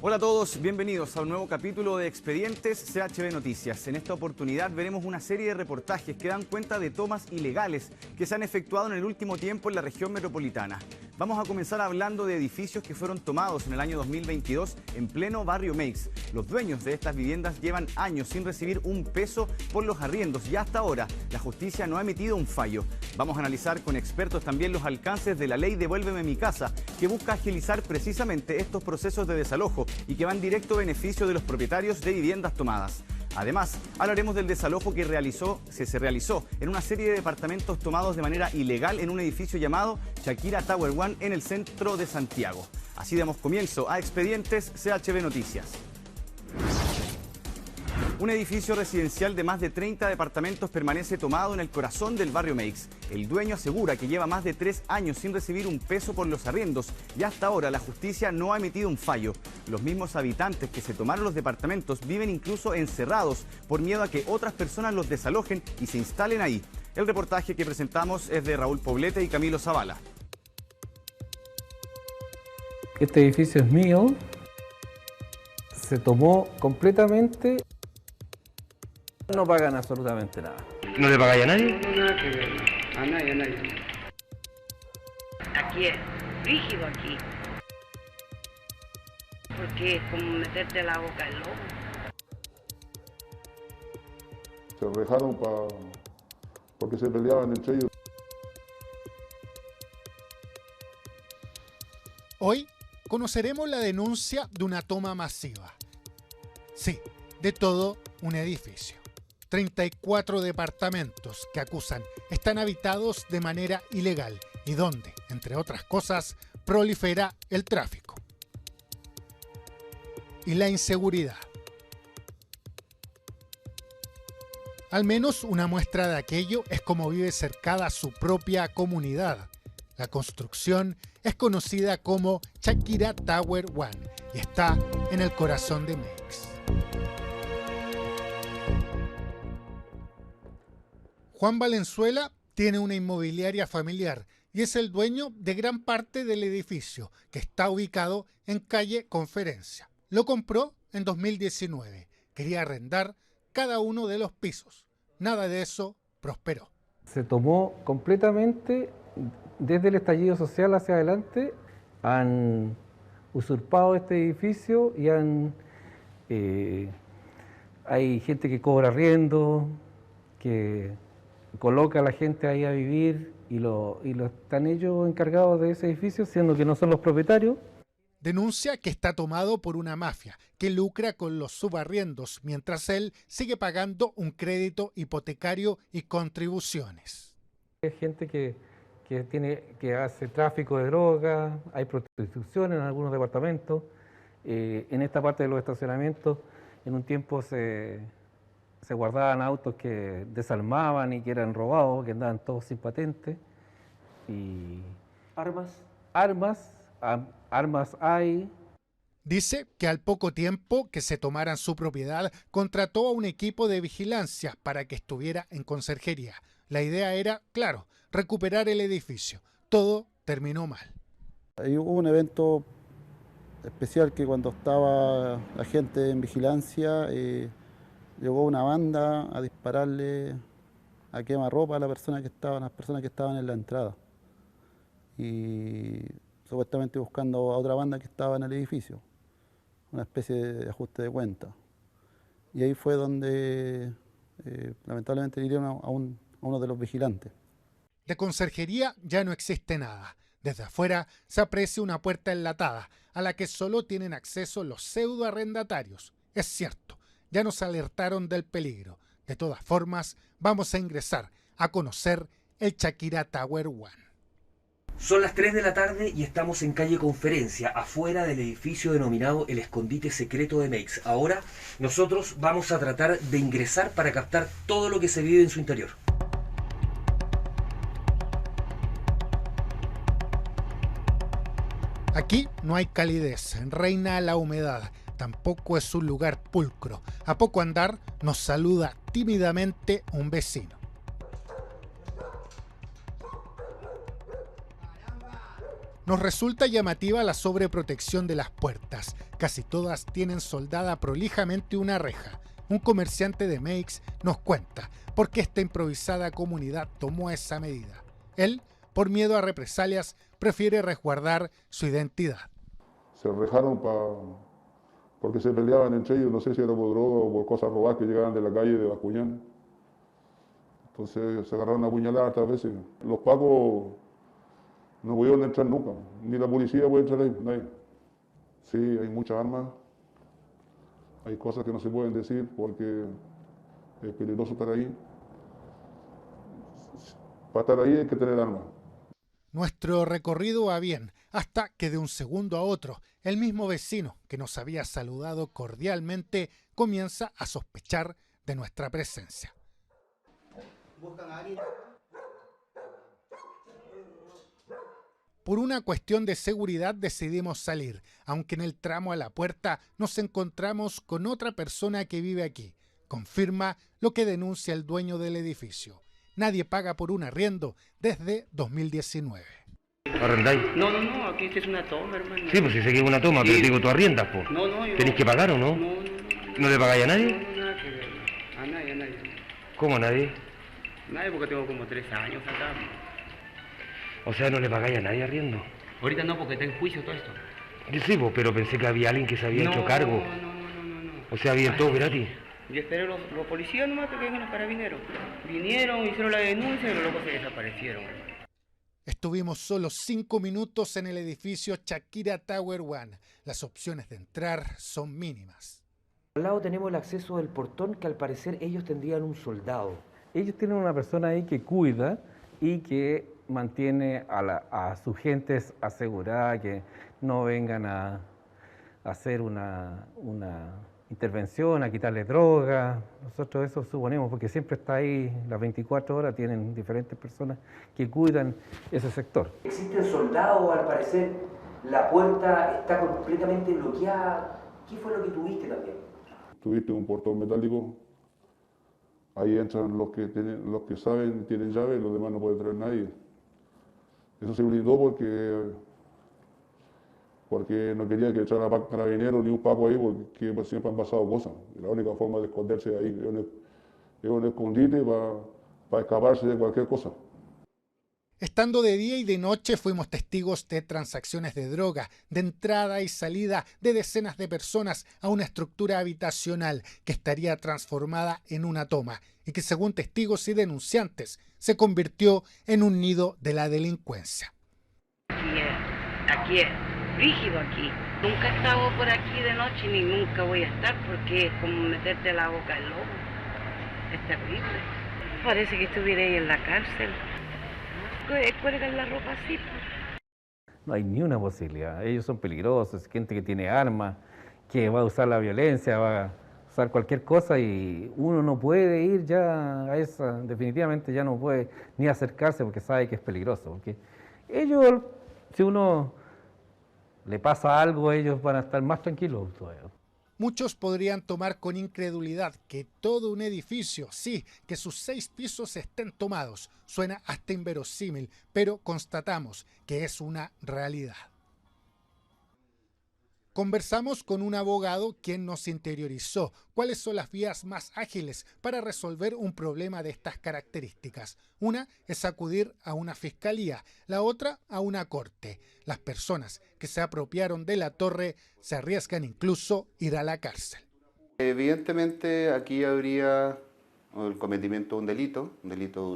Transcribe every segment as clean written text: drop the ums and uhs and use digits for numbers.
Hola a todos, bienvenidos a un nuevo capítulo de Expedientes CHB Noticias. En esta oportunidad veremos una serie de reportajes que dan cuenta de tomas ilegales que se han efectuado en el último tiempo en la región metropolitana. Vamos a comenzar hablando de edificios que fueron tomados en el año 2022 en pleno barrio Meix. Los dueños de estas viviendas llevan años sin recibir un peso por los arriendos y hasta ahora la justicia no ha emitido un fallo. Vamos a analizar con expertos también los alcances de la ley Devuélveme mi casa, que busca agilizar precisamente estos procesos de desalojo y que van directo a beneficio de los propietarios de viviendas tomadas. Además, hablaremos del desalojo que se realizó en una serie de departamentos tomados de manera ilegal en un edificio llamado Shakira Tower One en el centro de Santiago. Así damos comienzo a Expedientes CHB Noticias. Un edificio residencial de más de 30 departamentos permanece tomado en el corazón del barrio Meix. El dueño asegura que lleva más de 3 años sin recibir un peso por los arriendos y hasta ahora la justicia no ha emitido un fallo. Los mismos habitantes que se tomaron los departamentos viven incluso encerrados por miedo a que otras personas los desalojen y se instalen ahí. El reportaje que presentamos es de Raúl Poblete y Camilo Zavala. Este edificio es mío, se tomó completamente. No pagan absolutamente nada. ¿No le pagáis a nadie? No, nada que ver. A nadie. Aquí es rígido aquí. Porque es como meterte la boca al lobo. Se rejaron porque se peleaban entre ellos. Hoy conoceremos la denuncia de una toma masiva. Sí, de todo un edificio. 34 departamentos que acusan están habitados de manera ilegal y donde, entre otras cosas, prolifera el tráfico y la inseguridad. Al menos una muestra de aquello es cómo vive cercada su propia comunidad. La construcción es conocida como Shakira Tower One y está en el corazón de Meix. Juan Valenzuela tiene una inmobiliaria familiar y es el dueño de gran parte del edificio, que está ubicado en calle Conferencia. Lo compró en 2019. Quería arrendar cada uno de los pisos. Nada de eso prosperó. Se tomó completamente desde el estallido social hacia adelante. Han usurpado este edificio y hay gente que cobra arriendo, que coloca a la gente ahí a vivir y lo están ellos encargados de ese edificio, siendo que no son los propietarios. Denuncia que está tomado por una mafia que lucra con los subarriendos, mientras él sigue pagando un crédito hipotecario y contribuciones. Hay gente que hace tráfico de drogas, hay prostitución en algunos departamentos. En esta parte de los estacionamientos, en un tiempo se guardaban autos que desarmaban y que eran robados, que andaban todos sin patente. Y armas hay. Dice que al poco tiempo que se tomaran su propiedad, contrató a un equipo de vigilancia para que estuviera en conserjería. La idea era, claro, recuperar el edificio. Todo terminó mal. Ahí hubo un evento especial que cuando estaba la gente en vigilancia, llegó una banda a dispararle a quemarropa a las personas que estaban en la entrada. Y supuestamente buscando a otra banda que estaba en el edificio. Una especie de ajuste de cuenta. Y ahí fue donde lamentablemente hirieron a uno de los vigilantes. De conserjería ya no existe nada. Desde afuera se aprecia una puerta enlatada a la que solo tienen acceso los pseudo arrendatarios. Es cierto, ya nos alertaron del peligro. De todas formas, vamos a ingresar a conocer el Shakira Tower One. Son las 3 de la tarde y estamos en calle Conferencia, afuera del edificio denominado El Escondite Secreto de Meix. Ahora nosotros vamos a tratar de ingresar para captar todo lo que se vive en su interior. Aquí no hay calidez, reina la humedad. Tampoco es un lugar pulcro. A poco andar nos saluda tímidamente un vecino. Nos resulta llamativa la sobreprotección de las puertas. Casi todas tienen soldada prolijamente una reja. Un comerciante de Meix nos cuenta por qué esta improvisada comunidad tomó esa medida. Él, por miedo a represalias, prefiere resguardar su identidad. Se rejaron porque se peleaban entre ellos, no sé si era por droga o por cosas robadas que llegaban de la calle de Bascuñán. Entonces se agarraron a puñaladas hartas veces. Los pacos no pudieron entrar nunca, ni la policía puede entrar ahí, nadie. Sí, hay muchas armas, hay cosas que no se pueden decir porque es peligroso estar ahí. Para estar ahí hay que tener armas. Nuestro recorrido va bien, hasta que de un segundo a otro, el mismo vecino que nos había saludado cordialmente comienza a sospechar de nuestra presencia. Por una cuestión de seguridad decidimos salir, aunque en el tramo a la puerta nos encontramos con otra persona que vive aquí. Confirma lo que denuncia el dueño del edificio. Nadie paga por un arriendo desde 2019. ¿Arrendáis? No, aquí esta es una toma, hermano. Sí, pues si sé que es una toma, Sí. pero digo, tú arriendas, pues. Yo... ¿Tenéis que pagar o no? ¿No le pagáis a nadie? No, nada que ver. A nadie. ¿Cómo a nadie? Nadie porque tengo como 3 años acá. O sea, no le pagáis a nadie arriendo. Ahorita no, porque está en juicio todo esto. Sí, pues, pero pensé que había alguien que se había hecho cargo. No. O sea, bien todo gratis. Yo esperé los policías nomás que vengan los carabineros. Vinieron, hicieron la denuncia y los locos se desaparecieron. Estuvimos solo 5 minutos en el edificio Shakira Tower One. Las opciones de entrar son mínimas. Al lado tenemos el acceso del portón que al parecer ellos tendrían un soldado. Ellos tienen una persona ahí que cuida y que mantiene a sus gentes aseguradas, que no vengan a hacer una intervención, a quitarle droga. Nosotros eso suponemos, porque siempre está ahí las 24 horas, tienen diferentes personas que cuidan ese sector. Existen soldados, al parecer la puerta está completamente bloqueada. ¿Qué fue lo que tuviste también? Tuviste un portón metálico, ahí entran los que saben, tienen llave, los demás no puede entrar nadie. Eso se blindó porque no quería que entrara carabineros ni un paco ahí, porque pues, siempre han pasado cosas. Y la única forma de esconderse ahí es un escondite para escaparse de cualquier cosa. Estando de día y de noche fuimos testigos de transacciones de droga, de entrada y salida de decenas de personas a una estructura habitacional que estaría transformada en una toma y que, según testigos y denunciantes, se convirtió en un nido de la delincuencia. Aquí es rígido aquí. Nunca he estado por aquí de noche ni nunca voy a estar porque es como meterte la boca al lobo. Es terrible. Parece que estuviera ahí en la cárcel. Cuelgan la ropa así. No hay ni una posibilidad. Ellos son peligrosos, gente que tiene armas, que va a usar la violencia, va a usar cualquier cosa y uno no puede ir ya a esa, definitivamente ya no puede ni acercarse porque sabe que es peligroso. Porque ellos, si uno le pasa algo, ellos van a estar más tranquilos todavía. Muchos podrían tomar con incredulidad que todo un edificio, sí, que sus 6 pisos estén tomados. Suena hasta inverosímil, pero constatamos que es una realidad. Conversamos con un abogado quien nos interiorizó cuáles son las vías más ágiles para resolver un problema de estas características. Una es acudir a una fiscalía, la otra a una corte. Las personas que se apropiaron de la torre se arriesgan incluso ir a la cárcel. Evidentemente aquí habría el cometimiento de un delito de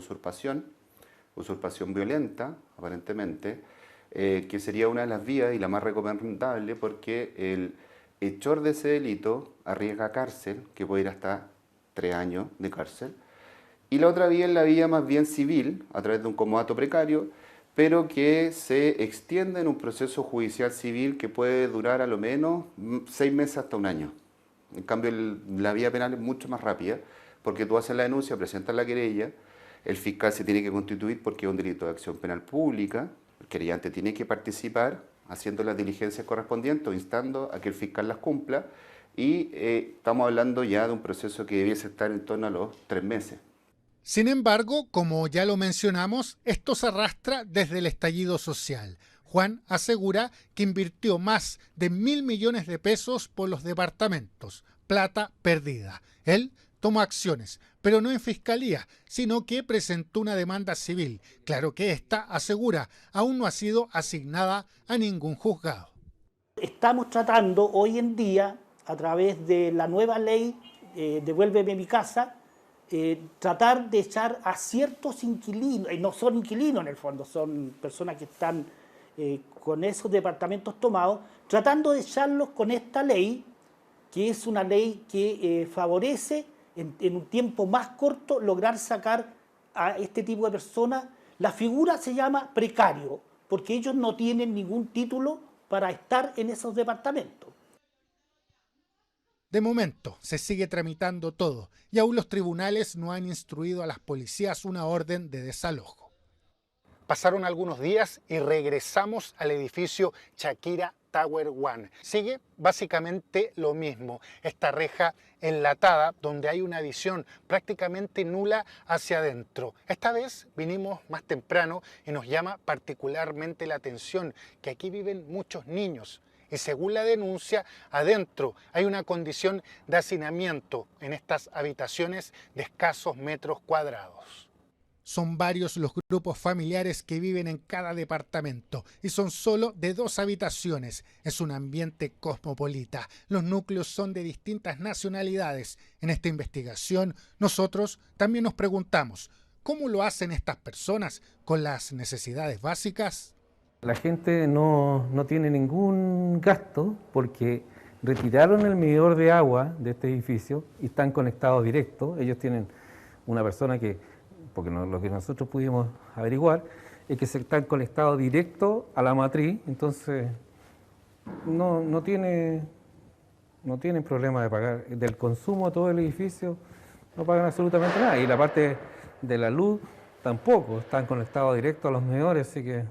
usurpación violenta, aparentemente, que sería una de las vías y la más recomendable porque el hechor de ese delito arriesga cárcel, que puede ir hasta 3 años de cárcel, y la otra vía es la vía más bien civil, a través de un comodato precario, pero que se extiende en un proceso judicial civil que puede durar a lo menos 6 meses hasta 1 año. En cambio, la vía penal es mucho más rápida, porque tú haces la denuncia, presentas la querella, el fiscal se tiene que constituir porque es un delito de acción penal pública, el querellante tiene que participar haciendo las diligencias correspondientes o instando a que el fiscal las cumpla y estamos hablando ya de un proceso que debiese estar en torno a los 3 meses. Sin embargo, como ya lo mencionamos, esto se arrastra desde el estallido social. Juan asegura que invirtió más de 1.000 millones de pesos por los departamentos, plata perdida. Él tomó acciones, pero no en fiscalía, sino que presentó una demanda civil. Claro que esta, asegura, aún no ha sido asignada a ningún juzgado. Estamos tratando hoy en día, a través de la nueva ley Devuélveme mi casa, tratar de echar a ciertos inquilinos, no son inquilinos en el fondo, son personas que están con esos departamentos tomados, tratando de echarlos con esta ley, que es una ley que favorece en un tiempo más corto lograr sacar a este tipo de personas. La figura se llama precario, porque ellos no tienen ningún título para estar en esos departamentos. De momento, se sigue tramitando todo y aún los tribunales no han instruido a las policías una orden de desalojo. Pasaron algunos días y regresamos al edificio Shakira Tower One. Sigue básicamente lo mismo, esta reja enlatada donde hay una visión prácticamente nula hacia adentro. Esta vez vinimos más temprano y nos llama particularmente la atención que aquí viven muchos niños. Y según la denuncia, adentro hay una condición de hacinamiento en estas habitaciones de escasos metros cuadrados. Son varios los grupos familiares que viven en cada departamento y son solo de 2 habitaciones. Es un ambiente cosmopolita. Los núcleos son de distintas nacionalidades. En esta investigación, nosotros también nos preguntamos, ¿cómo lo hacen estas personas con las necesidades básicas? La gente no tiene ningún gasto porque retiraron el medidor de agua de este edificio y están conectados directos. Ellos tienen una persona que, porque lo que nosotros pudimos averiguar, es que se están conectados directo a la matriz, entonces no tienen problema de pagar. Del consumo de todo el edificio no pagan absolutamente nada. Y la parte de la luz tampoco, están conectados directo a los medidores, así que...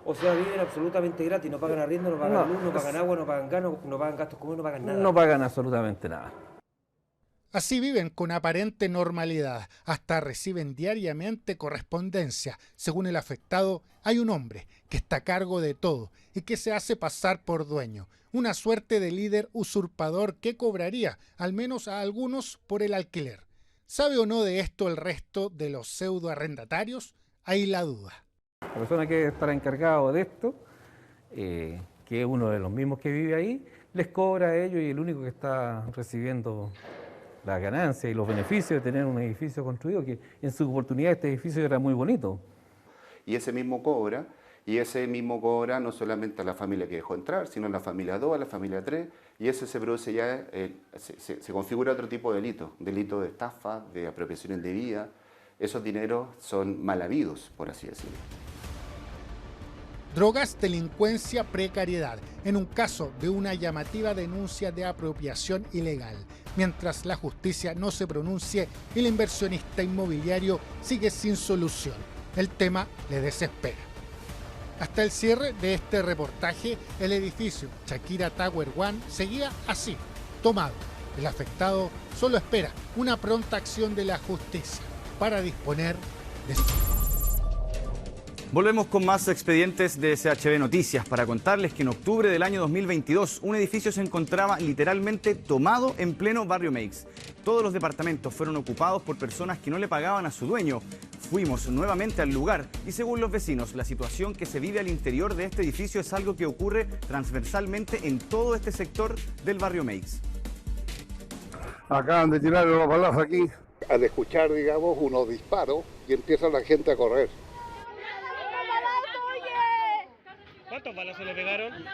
O sea, viven absolutamente gratis, no pagan arriendo, no pagan luz, no pagan agua, no pagan gas, no pagan gastos comunes, no pagan nada. No pagan absolutamente nada. Así viven con aparente normalidad, hasta reciben diariamente correspondencia. Según el afectado, hay un hombre que está a cargo de todo y que se hace pasar por dueño. Una suerte de líder usurpador que cobraría, al menos a algunos, por el alquiler. ¿Sabe o no de esto el resto de los pseudoarrendatarios? Ahí la duda. La persona que estará encargado de esto, que es uno de los mismos que vive ahí, les cobra a ellos y el único que está recibiendo las ganancias y los beneficios de tener un edificio construido, que en su oportunidad este edificio era muy bonito. Y ese mismo cobra no solamente a la familia que dejó entrar, sino a la familia 2, a la familia 3, y eso se produce ya, se configura otro tipo de delito de estafa, de apropiación indebida. Esos dineros son mal habidos, por así decirlo. Drogas, delincuencia, precariedad, en un caso de una llamativa denuncia de apropiación ilegal. Mientras la justicia no se pronuncie y el inversionista inmobiliario sigue sin solución. El tema le desespera. Hasta el cierre de este reportaje, el edificio Shakira Tower One seguía así, tomado. El afectado solo espera una pronta acción de la justicia para disponer de su... Volvemos con más expedientes de SHB Noticias para contarles que en octubre del año 2022 un edificio se encontraba literalmente tomado en pleno barrio Meix. Todos los departamentos fueron ocupados por personas que no le pagaban a su dueño. Fuimos nuevamente al lugar y según los vecinos, la situación que se vive al interior de este edificio es algo que ocurre transversalmente en todo este sector del barrio Meix. Acaban de tirar los balazos aquí. Al escuchar, digamos, unos disparos y empieza la gente a correr. ¿Cuántos balazos le pegaron?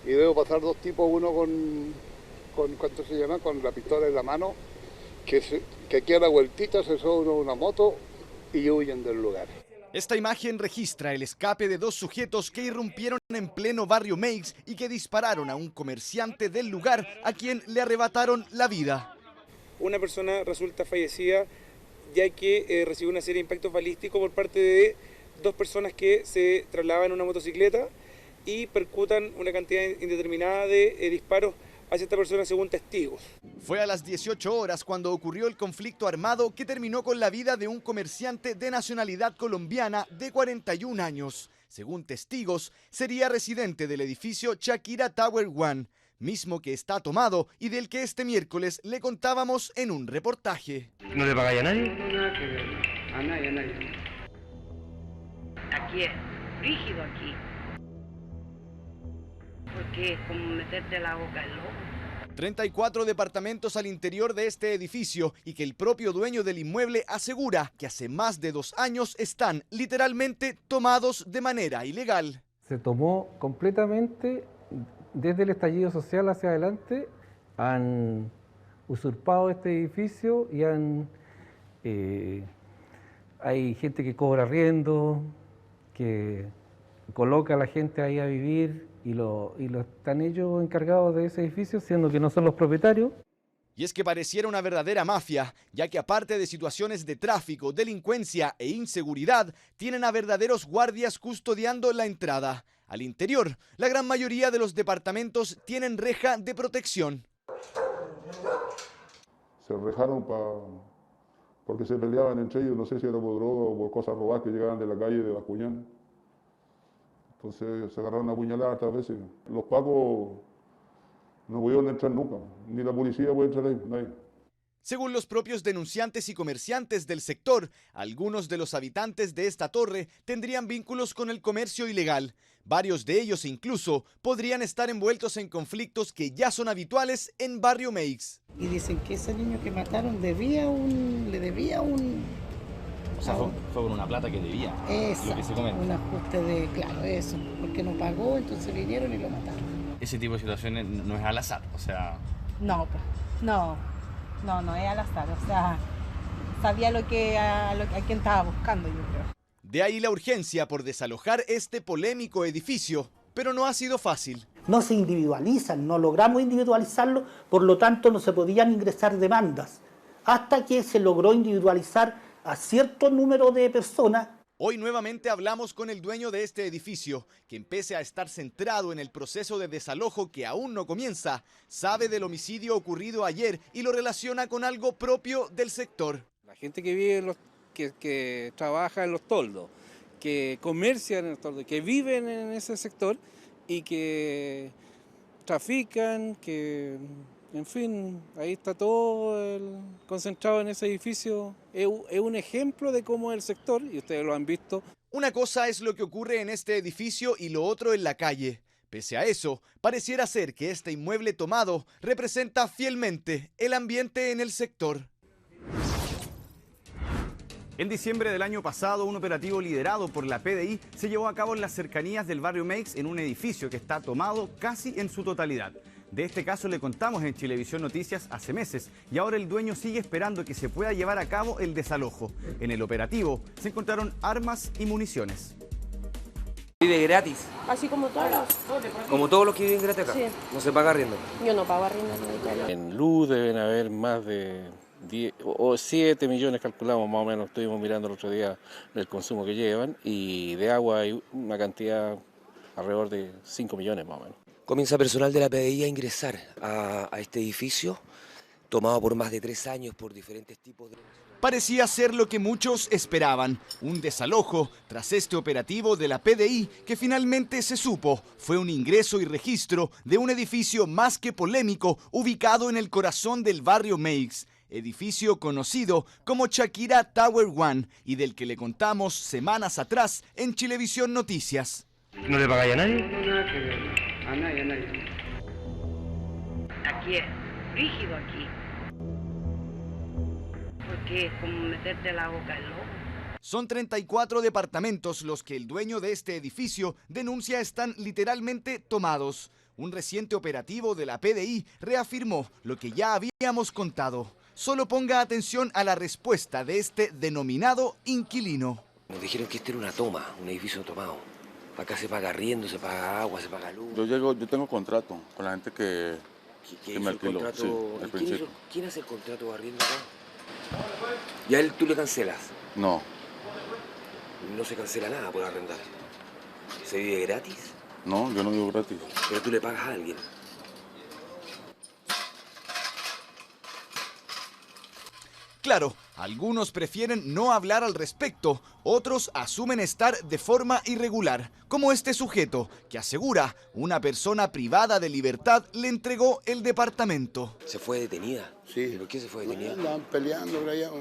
Y veo pasar 2 tipos, uno con ¿cuánto se llama? Con la pistola en la mano, que aquí a la vueltita se sube una moto y huyen del lugar. Esta imagen registra el escape de 2 sujetos que irrumpieron en pleno barrio Meix y que dispararon a un comerciante del lugar a quien le arrebataron la vida. Una persona resulta fallecida ya que recibió una serie de impactos balísticos por parte de 2 personas que se trasladaban en una motocicleta y percutan una cantidad indeterminada de disparos hacia esta persona según testigos. Fue a las 18 horas cuando ocurrió el conflicto armado que terminó con la vida de un comerciante de nacionalidad colombiana de 41 años. Según testigos, sería residente del edificio Shakira Tower One, mismo que está tomado y del que este miércoles le contábamos en un reportaje. ¿No le pagáis a nadie? No, nada que ver. A nadie. Aquí es rígido aquí. Porque es como meterte la boca al lobo. 34 departamentos al interior de este edificio y que el propio dueño del inmueble asegura que hace más de 2 años están literalmente tomados de manera ilegal. Se tomó completamente desde el estallido social hacia adelante, han usurpado este edificio y hay gente que cobra arriendo, que coloca a la gente ahí a vivir y lo están ellos encargados de ese edificio, siendo que no son los propietarios. Y es que pareciera una verdadera mafia, ya que aparte de situaciones de tráfico, delincuencia e inseguridad, tienen a verdaderos guardias custodiando la entrada. Al interior, la gran mayoría de los departamentos tienen reja de protección. Se rejaron porque se peleaban entre ellos, no sé si era por droga o por cosas robadas que llegaban de la calle de Bascuñán. Entonces se agarraron a puñaladas hartas veces. Los pacos no pudieron entrar nunca, ni la policía puede entrar ahí, nadie. Según los propios denunciantes y comerciantes del sector, algunos de los habitantes de esta torre tendrían vínculos con el comercio ilegal. Varios de ellos incluso podrían estar envueltos en conflictos que ya son habituales en Barrio Meix. Y dicen que ese niño que mataron le debía un... O sea, fue por una plata que debía, lo que se comenta. Un ajuste de, claro, eso, porque no pagó, entonces vinieron y lo mataron. Ese tipo de situaciones no es al azar, o sea... No es al azar, o sea, sabía a quién estaba buscando, yo creo. De ahí la urgencia por desalojar este polémico edificio, pero no ha sido fácil. No se individualizan, no logramos individualizarlo, por lo tanto no se podían ingresar demandas, hasta que se logró individualizar a cierto número de personas. Hoy nuevamente hablamos con el dueño de este edificio, que pese a estar centrado en el proceso de desalojo que aún no comienza, sabe del homicidio ocurrido ayer y lo relaciona con algo propio del sector. La gente que vive que trabaja en los toldos, que comercia en el toldo, que viven en ese sector y que trafican, que en fin, ahí está todo concentrado en ese edificio. Es un ejemplo de cómo es el sector, y ustedes lo han visto. Una cosa es lo que ocurre en este edificio y lo otro en la calle. Pese a eso, pareciera ser que este inmueble tomado representa fielmente el ambiente en el sector. En diciembre del año pasado, un operativo liderado por la PDI se llevó a cabo en las cercanías del barrio Meix en un edificio que está tomado casi en su totalidad. De este caso le contamos en Chilevisión Noticias hace meses y ahora el dueño sigue esperando que se pueda llevar a cabo el desalojo. En el operativo se encontraron armas y municiones. ¿Vive gratis? Así como todos. Como todos los que viven gratis acá. Sí. No se paga arriendo. Yo no pago arriendo. En luz deben haber más de 10 o 7 millones, calculamos más o menos, estuvimos mirando el otro día el consumo que llevan, y de agua hay una cantidad alrededor de 5 millones más o menos. Comienza personal de la PDI a ingresar a este edificio, tomado por más de 3 años por diferentes tipos de... Parecía ser lo que muchos esperaban, un desalojo tras este operativo de la PDI que finalmente se supo fue un ingreso y registro de un edificio más que polémico ubicado en el corazón del barrio Meix, edificio conocido como Shakira Tower One y del que le contamos semanas atrás en Chilevisión Noticias. ¿No le pagáis a nadie? No, nada que ver. A nadie. Aquí es rígido aquí. Porque es como meterte la boca al lobo. Son 34 departamentos los que el dueño de este edificio denuncia están literalmente tomados. Un reciente operativo de la PDI reafirmó lo que ya habíamos contado. Solo ponga atención a la respuesta de este denominado inquilino. Nos dijeron que este era una toma, un edificio tomado. Acá se paga arriendo, se paga agua, se paga luz. Yo tengo contrato con la gente que me alquiló. Sí, al principio. ¿Quién hace el contrato de arriendo acá? ¿Y a él tú le cancelas? No. No se cancela nada por arrendar. ¿Se vive gratis? No, yo no vivo gratis. Pero tú le pagas a alguien. Claro, algunos prefieren no hablar al respecto, otros asumen estar de forma irregular, como este sujeto, que asegura una persona privada de libertad le entregó el departamento. ¿Se fue detenida? Sí. ¿Por qué se fue detenida? Andaban peleando por allá,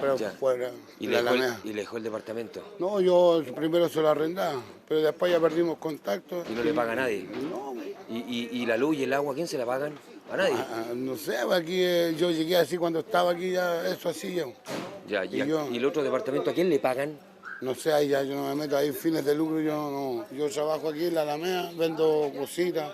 pero fuera. ¿Y le dejó el departamento? No, yo primero se lo arrendaba, pero después ya perdimos contacto. ¿Y no le paga a nadie? No. ¿Y la luz y el agua, quién se la pagan? ¿A nadie? No sé, aquí yo llegué así cuando estaba aquí, ya eso así yo. Ya, ¿y el otro departamento a quién le pagan? No sé, ahí ya yo no me meto, ahí fines de lucro yo trabajo aquí en la Alameda, vendo cositas.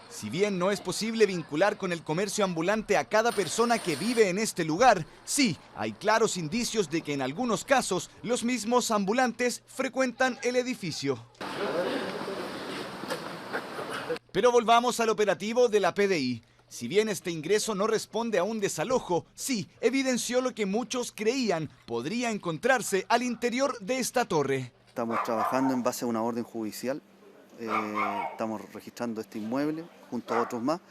Si bien no es posible vincular con el comercio ambulante a cada persona que vive en este lugar, sí, hay claros indicios de que en algunos casos los mismos ambulantes frecuentan el edificio. Pero volvamos al operativo de la PDI. Si bien este ingreso no responde a un desalojo, sí evidenció lo que muchos creían podría encontrarse al interior de esta torre. Estamos trabajando en base a una orden judicial, estamos registrando este inmueble junto a otros más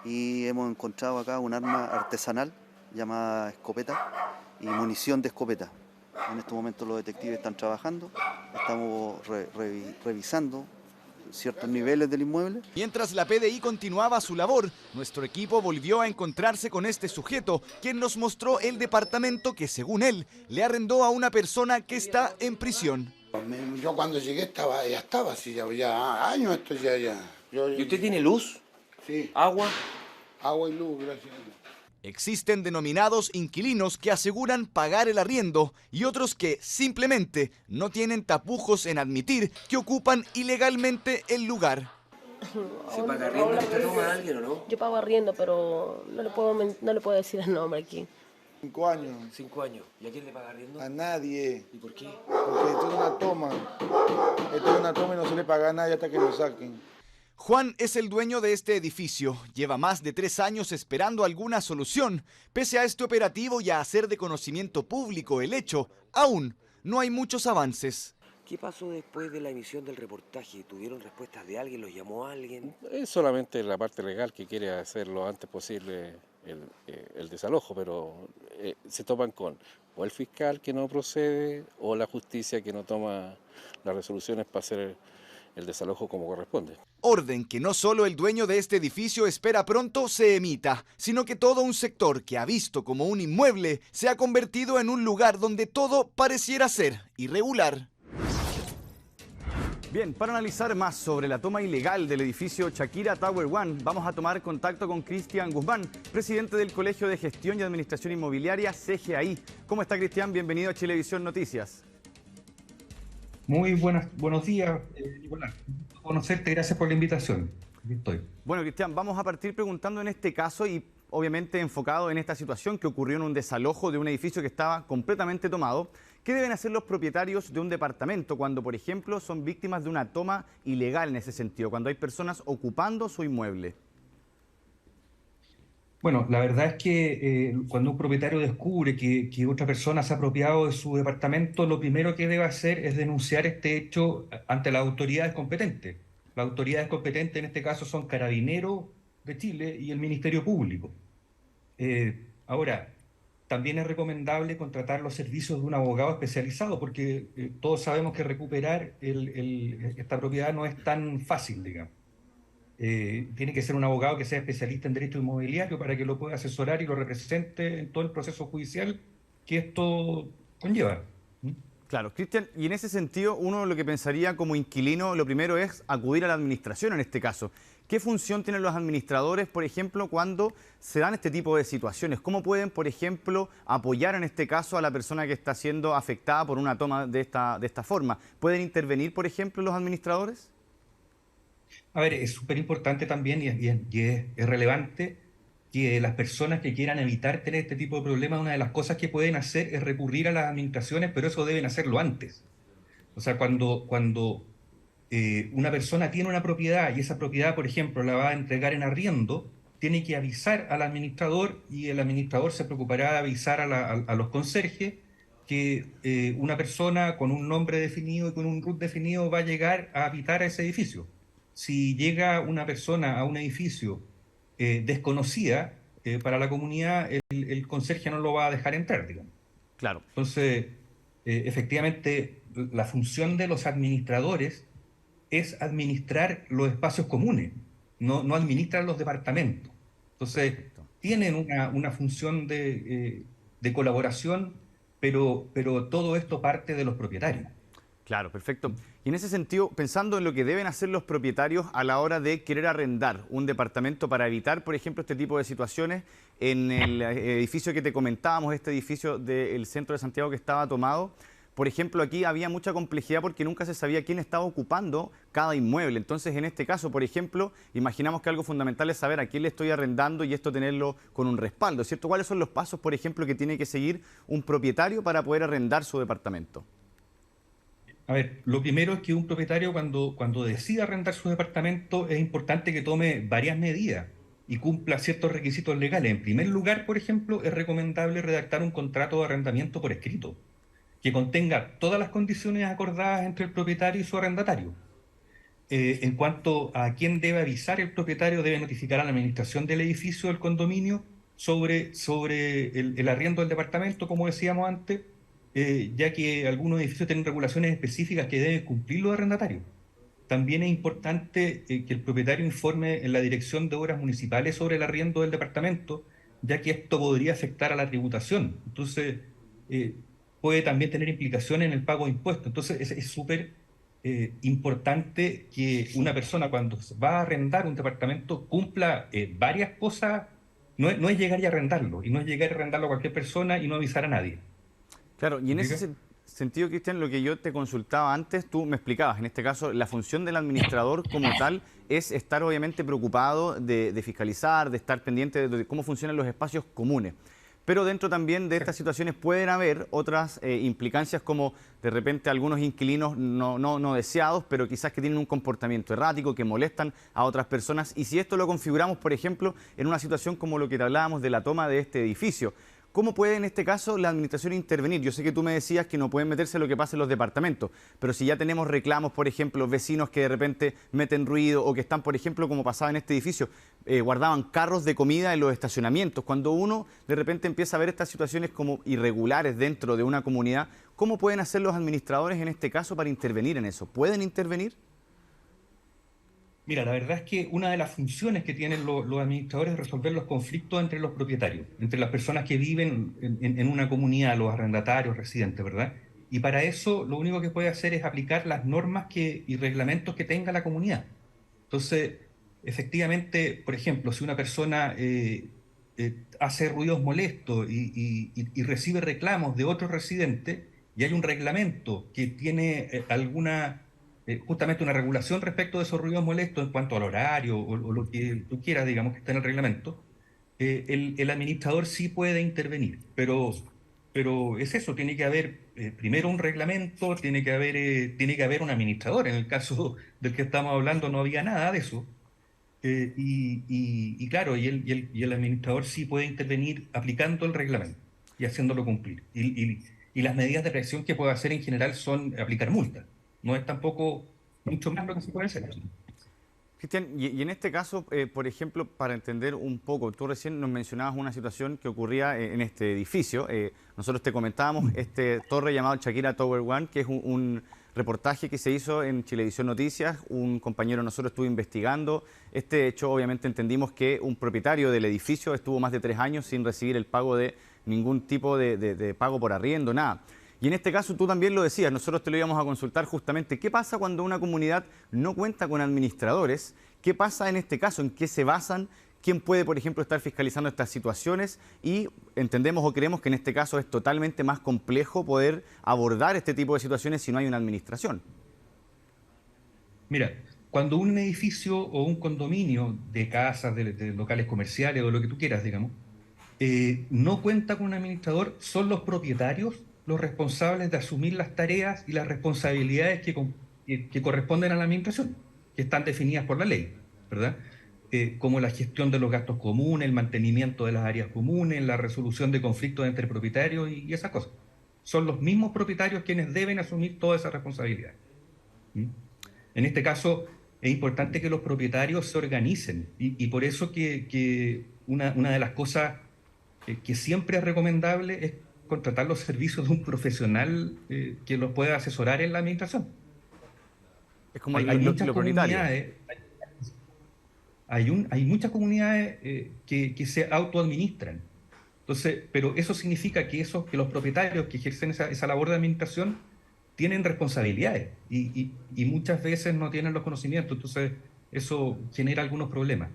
y hemos encontrado acá un arma artesanal llamada escopeta y munición de escopeta. En estos momentos los detectives están trabajando, estamos revisando ciertos niveles del inmueble. Mientras la PDI continuaba su labor, nuestro equipo volvió a encontrarse con este sujeto, quien nos mostró el departamento que, según él, le arrendó a una persona que está en prisión. Yo cuando llegué ya estaba así, ya años esto ya. ¿Y usted tiene luz? Sí. ¿Agua? Agua y luz, gracias. Existen denominados inquilinos que aseguran pagar el arriendo y otros que simplemente no tienen tapujos en admitir que ocupan ilegalmente el lugar. ¿Se paga arriendo? ¿Usted toma a alguien o no? Yo pago arriendo, pero no le puedo decir el nombre aquí. 5 años. 5 años. ¿Y a quién le paga arriendo? A nadie. ¿Y por qué? Porque esto es una toma. Esto es una toma y no se le paga a nadie hasta que lo saquen. Juan es el dueño de este edificio. Lleva más de 3 años esperando alguna solución. Pese a este operativo y a hacer de conocimiento público el hecho, aún no hay muchos avances. ¿Qué pasó después de la emisión del reportaje? ¿Tuvieron respuestas de alguien? ¿Los llamó alguien? Es solamente la parte legal que quiere hacer lo antes posible el desalojo, pero se topan con o el fiscal que no procede o la justicia que no toma las resoluciones para hacer el desalojo como corresponde. Orden que no solo el dueño de este edificio espera pronto se emita, sino que todo un sector que ha visto como un inmueble se ha convertido en un lugar donde todo pareciera ser irregular. Bien, para analizar más sobre la toma ilegal del edificio Shakira Tower One, vamos a tomar contacto con Cristian Guzmán, presidente del Colegio de Gestión y Administración Inmobiliaria, CGAI. ¿Cómo está, Cristian? Bienvenido a Chilevisión Noticias. Muy buenos días, Nicolás. Conocerte, gracias por la invitación. Aquí estoy. Bueno, Cristian, vamos a partir preguntando en este caso y obviamente enfocado en esta situación que ocurrió en un desalojo de un edificio que estaba completamente tomado. ¿Qué deben hacer los propietarios de un departamento cuando, por ejemplo, son víctimas de una toma ilegal en ese sentido, cuando hay personas ocupando su inmueble? Bueno, la verdad es que cuando un propietario descubre que otra persona se ha apropiado de su departamento, lo primero que debe hacer es denunciar este hecho ante las autoridades competentes. Las autoridades competentes en este caso son Carabineros de Chile y el Ministerio Público. Ahora, también es recomendable contratar los servicios de un abogado especializado porque todos sabemos que recuperar esta propiedad no es tan fácil, digamos. Tiene que ser un abogado que sea especialista en derecho inmobiliario para que lo pueda asesorar y lo represente en todo el proceso judicial que esto conlleva. Claro, Cristian, y en ese sentido uno lo que pensaría como inquilino, lo primero es acudir a la administración en este caso. ¿Qué función tienen los administradores, por ejemplo, cuando se dan este tipo de situaciones? ¿Cómo pueden, por ejemplo, apoyar en este caso a la persona que está siendo afectada por una toma de esta forma? ¿Pueden intervenir, por ejemplo, los administradores? A ver, es súper importante también y es relevante que las personas que quieran evitar tener este tipo de problemas, una de las cosas que pueden hacer es recurrir a las administraciones, pero eso deben hacerlo antes. O sea, cuando una persona tiene una propiedad y esa propiedad, por ejemplo, la va a entregar en arriendo, tiene que avisar al administrador y el administrador se preocupará de avisar a los conserjes que una persona con un nombre definido y con un RUT definido va a llegar a habitar a ese edificio. Si llega una persona a un edificio desconocida, para la comunidad, el conserje no lo va a dejar entrar, digamos. Claro. Entonces, efectivamente, la función de los administradores es administrar los espacios comunes, no administran los departamentos. Entonces, tienen una función de colaboración, pero todo esto parte de los propietarios. Claro, perfecto. Y en ese sentido, pensando en lo que deben hacer los propietarios a la hora de querer arrendar un departamento para evitar, por ejemplo, este tipo de situaciones, en el edificio que te comentábamos, este edificio del centro de Santiago que estaba tomado, por ejemplo, aquí había mucha complejidad porque nunca se sabía quién estaba ocupando cada inmueble. Entonces, en este caso, por ejemplo, imaginamos que algo fundamental es saber a quién le estoy arrendando y esto tenerlo con un respaldo, ¿cierto? ¿Cuáles son los pasos, por ejemplo, que tiene que seguir un propietario para poder arrendar su departamento? A ver, lo primero es que un propietario cuando decida arrendar su departamento es importante que tome varias medidas y cumpla ciertos requisitos legales. En primer lugar, por ejemplo, es recomendable redactar un contrato de arrendamiento por escrito, que contenga todas las condiciones acordadas entre el propietario y su arrendatario. En cuanto a quién debe avisar, el propietario debe notificar a la administración del edificio del condominio sobre el arriendo del departamento, como decíamos antes, ya que algunos edificios tienen regulaciones específicas que deben cumplir los arrendatarios. También es importante que el propietario informe en la Dirección de Obras Municipales sobre el arriendo del departamento, ya que esto podría afectar a la tributación. Entonces, puede también tener implicaciones en el pago de impuestos. Entonces, es súper importante que una persona cuando va a arrendar un departamento cumpla varias cosas. No es llegar y arrendarlo, y no es llegar y arrendarlo a cualquier persona y no avisar a nadie. Claro, y en ese sentido, Cristian, lo que yo te consultaba antes, tú me explicabas, en este caso, la función del administrador como tal es estar obviamente preocupado de fiscalizar, de estar pendiente de cómo funcionan los espacios comunes. Pero dentro también de estas situaciones pueden haber otras implicancias como de repente algunos inquilinos no deseados, pero quizás que tienen un comportamiento errático, que molestan a otras personas. Y si esto lo configuramos, por ejemplo, en una situación como lo que te hablábamos de la toma de este edificio, ¿cómo puede en este caso la administración intervenir? Yo sé que tú me decías que no pueden meterse en lo que pasa en los departamentos, pero si ya tenemos reclamos, por ejemplo, vecinos que de repente meten ruido o que están, por ejemplo, como pasaba en este edificio, guardaban carros de comida en los estacionamientos. Cuando uno de repente empieza a ver estas situaciones como irregulares dentro de una comunidad, ¿cómo pueden hacer los administradores en este caso para intervenir en eso? ¿Pueden intervenir? Mira, la verdad es que una de las funciones que tienen los administradores es resolver los conflictos entre los propietarios, entre las personas que viven en una comunidad, los arrendatarios, residentes, ¿verdad? Y para eso lo único que puede hacer es aplicar las normas y reglamentos que tenga la comunidad. Entonces, efectivamente, por ejemplo, si una persona hace ruidos molestos y recibe reclamos de otros residentes y hay un reglamento que tiene justamente una regulación respecto de esos ruidos molestos en cuanto al horario o lo que tú quieras, digamos, que está en el reglamento, el administrador sí puede intervenir, pero es eso, tiene que haber primero un reglamento, tiene que haber un administrador. En el caso del que estamos hablando no había nada de eso, claro, y el administrador sí puede intervenir aplicando el reglamento y haciéndolo cumplir. Y las medidas de presión que puede hacer en general son aplicar multas. No es tampoco mucho más lo que se puede hacer. Cristian, y en este caso, por ejemplo, para entender un poco, tú recién nos mencionabas una situación que ocurría en este edificio. Nosotros te comentábamos este torre llamado Shakira Tower One, que es un reportaje que se hizo en Chilevisión Noticias. Un compañero de nosotros estuvo investigando este hecho. Obviamente entendimos que un propietario del edificio estuvo más de 3 años sin recibir el pago de ningún tipo de pago por arriendo, nada. Y en este caso tú también lo decías, nosotros te lo íbamos a consultar justamente. ¿Qué pasa cuando una comunidad no cuenta con administradores? ¿Qué pasa en este caso? ¿En qué se basan? ¿Quién puede, por ejemplo, estar fiscalizando estas situaciones? Y entendemos o creemos que en este caso es totalmente más complejo poder abordar este tipo de situaciones si no hay una administración. Mira, cuando un edificio o un condominio de casas, de locales comerciales o lo que tú quieras, digamos, no cuenta con un administrador, son los propietarios los responsables de asumir las tareas y las responsabilidades que corresponden a la administración, que están definidas por la ley, ¿verdad? Como la gestión de los gastos comunes, el mantenimiento de las áreas comunes, la resolución de conflictos entre propietarios y esas cosas. Son los mismos propietarios quienes deben asumir toda esa responsabilidad. En este caso, es importante que los propietarios se organicen y por eso que una de las cosas que siempre es recomendable es contratar los servicios de un profesional que los pueda asesorar en la administración. Es como hay muchas comunidades, hay muchas comunidades que se autoadministran. Entonces, pero eso significa que los propietarios que ejercen esa labor de administración tienen responsabilidades y muchas veces no tienen los conocimientos, entonces eso genera algunos problemas.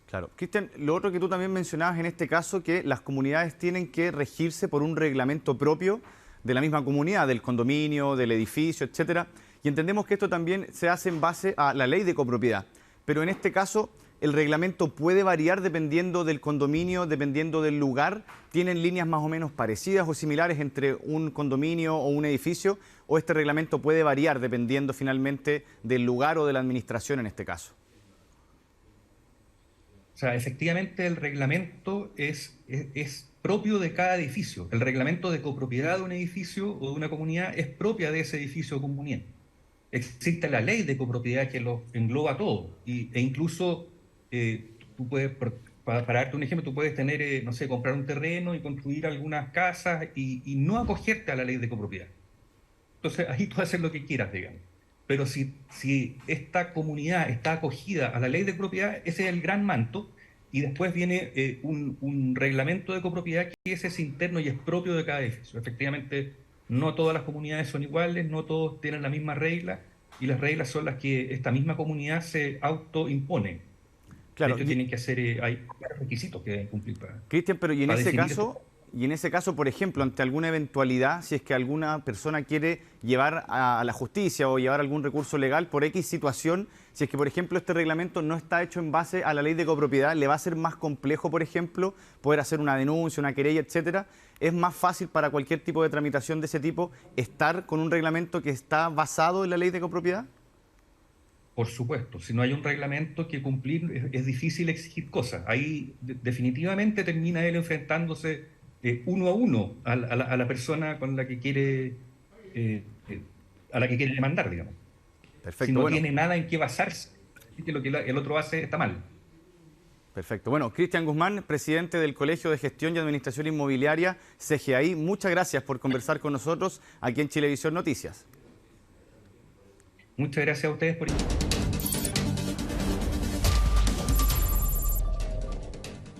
Claro. Cristian, lo otro que tú también mencionabas en este caso, que las comunidades tienen que regirse por un reglamento propio de la misma comunidad, del condominio, del edificio, etcétera, y entendemos que esto también se hace en base a la ley de copropiedad, pero en este caso el reglamento puede variar dependiendo del condominio, dependiendo del lugar. ¿Tienen líneas más o menos parecidas o similares entre un condominio o un edificio? ¿O este reglamento puede variar dependiendo finalmente del lugar o de la administración en este caso? O sea, efectivamente el reglamento es propio de cada edificio. El reglamento de copropiedad de un edificio o de una comunidad es propia de ese edificio o comunidad. Existe la ley de copropiedad que lo engloba todo e incluso tú puedes, para darte un ejemplo, tú puedes tener, no sé, comprar un terreno y construir algunas casas y no acogerte a la ley de copropiedad. Entonces ahí tú haces lo que quieras, digamos. Pero si esta comunidad está acogida a la ley de copropiedad, ese es el gran manto, y después viene un reglamento de copropiedad que ese es interno y es propio de cada edificio. Efectivamente, no todas las comunidades son iguales, no todos tienen la misma regla, y las reglas son las que esta misma comunidad se autoimpone. Claro, de hecho, tienen que hacer, hay requisitos que deben cumplir para... Cristian, pero y en ese caso, por ejemplo, ante alguna eventualidad, si es que alguna persona quiere llevar a la justicia o llevar algún recurso legal por X situación, si es que, por ejemplo, este reglamento no está hecho en base a la ley de copropiedad, ¿le va a ser más complejo, por ejemplo, poder hacer una denuncia, una querella, etcétera? ¿Es más fácil para cualquier tipo de tramitación de ese tipo estar con un reglamento que está basado en la ley de copropiedad? Por supuesto, si no hay un reglamento que cumplir, es difícil exigir cosas. Ahí definitivamente termina él enfrentándose uno a uno a la persona con la que quiere demandar, digamos. Perfecto. Si no tiene nada en qué basarse, que lo que el otro hace está mal. Perfecto. Bueno, Cristian Guzmán, presidente del Colegio de Gestión y Administración Inmobiliaria, CGAI, muchas gracias por conversar con nosotros aquí en Chilevisión Noticias. Muchas gracias a ustedes por...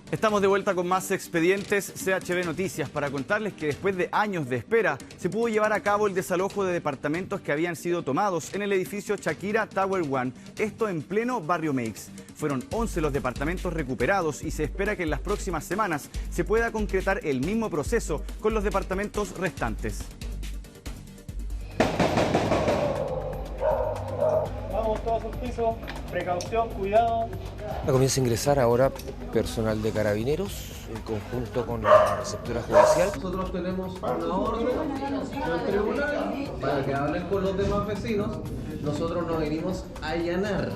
Estamos de vuelta con más expedientes CHB Noticias para contarles que después de años de espera se pudo llevar a cabo el desalojo de departamentos que habían sido tomados en el edificio Shakira Tower One, esto en pleno barrio Meix. Fueron 11 los departamentos recuperados y se espera que en las próximas semanas se pueda concretar el mismo proceso con los departamentos restantes. Vamos todos al piso, precaución, cuidado. Comienza a ingresar ahora personal de Carabineros en conjunto con la receptora judicial. Nosotros tenemos una orden del tribunal para que hablen con los demás vecinos. Nosotros no venimos a allanar,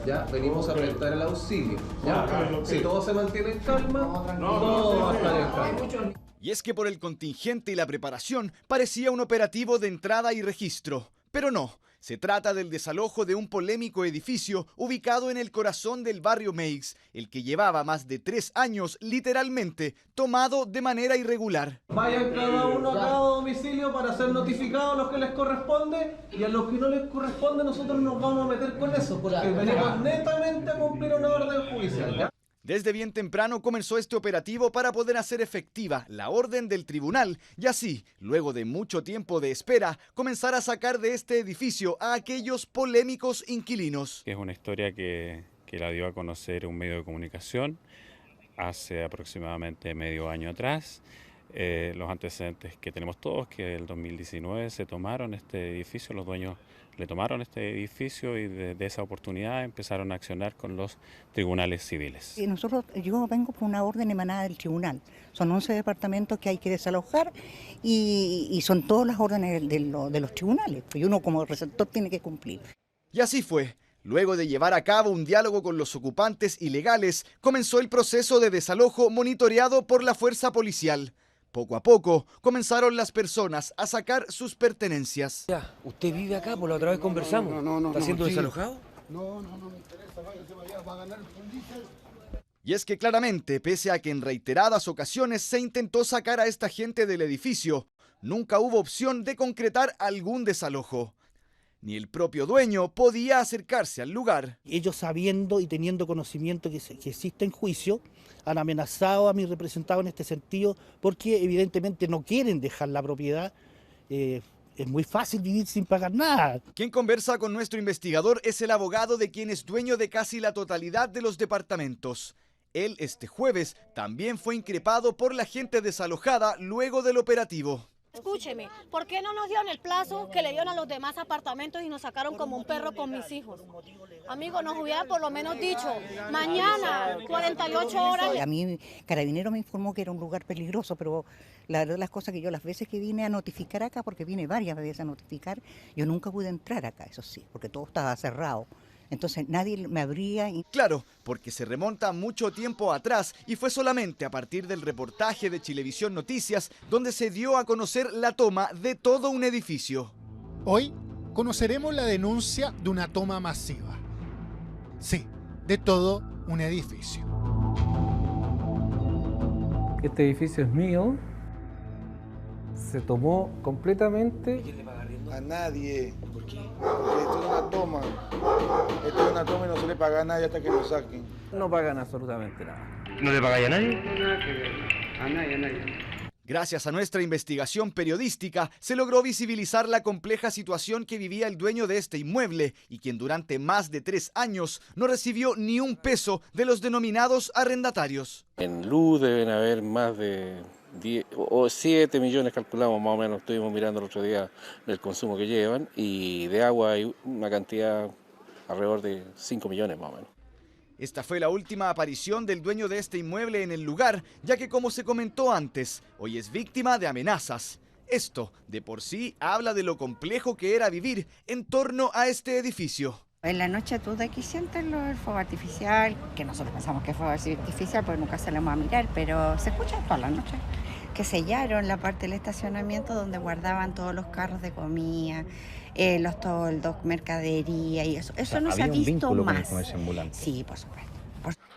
¿ya? Venimos a prestar el auxilio, ¿ya? Si todo se mantiene en calma, todo va a estar en calma. Y es que por el contingente y la preparación parecía un operativo de entrada y registro, pero no. Se trata del desalojo de un polémico edificio ubicado en el corazón del barrio Meix, el que llevaba más de 3 años literalmente tomado de manera irregular. Vayan cada uno a cada domicilio para ser notificados a los que les corresponde, y a los que no les corresponde nosotros nos vamos a meter con eso, porque venimos netamente a cumplir una orden judicial, ¿ya? Desde bien temprano comenzó este operativo para poder hacer efectiva la orden del tribunal y así, luego de mucho tiempo de espera, comenzar a sacar de este edificio a aquellos polémicos inquilinos. Es una historia que la dio a conocer un medio de comunicación hace aproximadamente medio año atrás. Los antecedentes que tenemos todos, que en el 2019 se tomaron este edificio, los dueños le tomaron este edificio y de esa oportunidad empezaron a accionar con los tribunales civiles. Yo vengo por una orden emanada del tribunal. Son 11 departamentos que hay que desalojar y son todas las órdenes de los tribunales, y uno como receptor tiene que cumplir. Y así fue. Luego de llevar a cabo un diálogo con los ocupantes ilegales, comenzó el proceso de desalojo monitoreado por la fuerza policial. Poco a poco comenzaron las personas a sacar sus pertenencias. Ya, ¿usted vive acá? Por la otra vez conversamos. No, ¿Está siendo sí. desalojado? No me interesa, váyase para allá, va a ganar el diésel. Y es que claramente, pese a que en reiteradas ocasiones se intentó sacar a esta gente del edificio, nunca hubo opción de concretar algún desalojo. Ni el propio dueño podía acercarse al lugar. Ellos, sabiendo y teniendo conocimiento que existe en juicio, han amenazado a mi representado en este sentido porque evidentemente no quieren dejar la propiedad. Es muy fácil vivir sin pagar nada. Quien conversa con nuestro investigador es el abogado de quien es dueño de casi la totalidad de los departamentos. Él este jueves también fue increpado por la gente desalojada luego del operativo. Escúcheme, ¿por qué no nos dieron el plazo que le dieron a los demás apartamentos y nos sacaron como un perro con mis hijos? Amigo, nos hubiera por lo menos dicho, mañana, 48 horas. A mí Carabinero me informó que era un lugar peligroso, pero la verdad las cosas que yo las veces que vine a notificar acá, porque vine varias veces a notificar, yo nunca pude entrar acá, eso sí, porque todo estaba cerrado. Entonces nadie me abría. Claro, porque se remonta mucho tiempo atrás y fue solamente a partir del reportaje de Chilevisión Noticias donde se dio a conocer la toma de todo un edificio. Hoy conoceremos la denuncia de una toma masiva. Sí, de todo un edificio. Este edificio es mío. Se tomó completamente. A nadie. ¿Por qué? Porque esto es una toma. Esto es una toma y no se le paga a nadie hasta que lo saquen. No pagan absolutamente nada. ¿No le pagáis a nadie? Nada que ver. A nadie. Gracias a nuestra investigación periodística, se logró visibilizar la compleja situación que vivía el dueño de este inmueble y quien durante más de 3 años no recibió ni un peso de los denominados arrendatarios. En luz deben haber más de 10 o 7 millones, calculamos más o menos, estuvimos mirando el otro día el consumo que llevan, y de agua hay una cantidad alrededor de 5 millones más o menos. Esta fue la última aparición del dueño de este inmueble en el lugar, ya que como se comentó antes, hoy es víctima de amenazas. Esto, de por sí, habla de lo complejo que era vivir en torno a este edificio. En la noche tú de aquí sientes el fuego artificial, que nosotros pensamos que es fuego artificial porque nunca salimos a mirar, pero se escucha toda la noche. Que sellaron la parte del estacionamiento donde guardaban todos los carros de comida, los toldos, mercadería y eso. Eso no se ha visto más. Con el ambulante. Sí, por supuesto.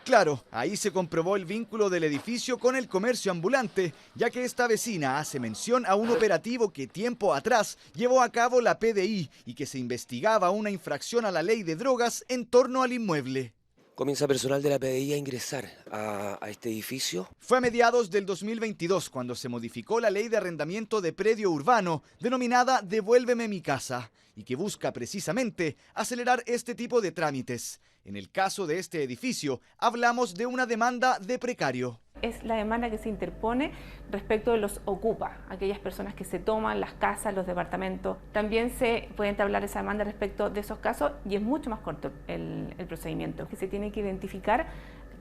Claro, ahí se comprobó el vínculo del edificio con el comercio ambulante, ya que esta vecina hace mención a un operativo que tiempo atrás llevó a cabo la PDI y que se investigaba una infracción a la ley de drogas en torno al inmueble. Comienza personal de la PDI a ingresar a este edificio. Fue a mediados del 2022 cuando se modificó la ley de arrendamiento de predio urbano, denominada Devuélveme mi casa, y que busca precisamente acelerar este tipo de trámites. En el caso de este edificio, hablamos de una demanda de precario. Es la demanda que se interpone respecto de los ocupa, aquellas personas que se toman las casas, los departamentos. También se puede entablar esa demanda respecto de esos casos y es mucho más corto el procedimiento, que se tiene que identificar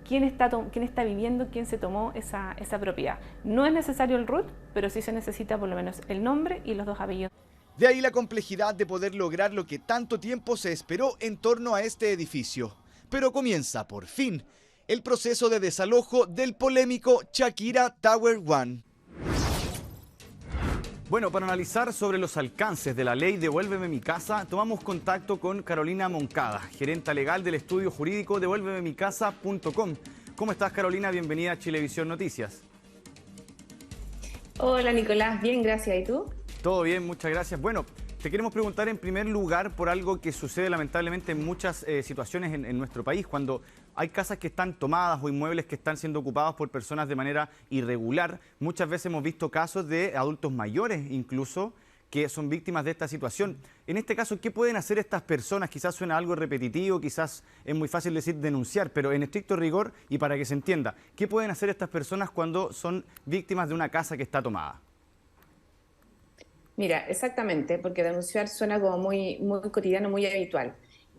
quién está viviendo, quién se tomó esa propiedad. No es necesario el RUT, pero sí se necesita por lo menos el nombre y los 2 apellidos. De ahí la complejidad de poder lograr lo que tanto tiempo se esperó en torno a este edificio. Pero comienza, por fin, el proceso de desalojo del polémico Shakira Tower One. Bueno, para analizar sobre los alcances de la ley Devuélveme mi casa, tomamos contacto con Carolina Moncada, gerenta legal del estudio jurídico devuélvememicasa.com. ¿Cómo estás, Carolina? Bienvenida a Chilevisión Noticias. Hola, Nicolás. Bien, gracias. ¿Y tú? Todo bien, muchas gracias. Bueno, te queremos preguntar en primer lugar por algo que sucede lamentablemente en muchas situaciones en nuestro país, cuando hay casas que están tomadas o inmuebles que están siendo ocupados por personas de manera irregular. Muchas veces hemos visto casos de adultos mayores incluso que son víctimas de esta situación. En este caso, ¿qué pueden hacer estas personas? Quizás suena algo repetitivo, quizás es muy fácil decir denunciar, pero en estricto rigor y para que se entienda, ¿qué pueden hacer estas personas cuando son víctimas de una casa que está tomada? Mira, exactamente, porque denunciar suena como muy cotidiano, muy habitual.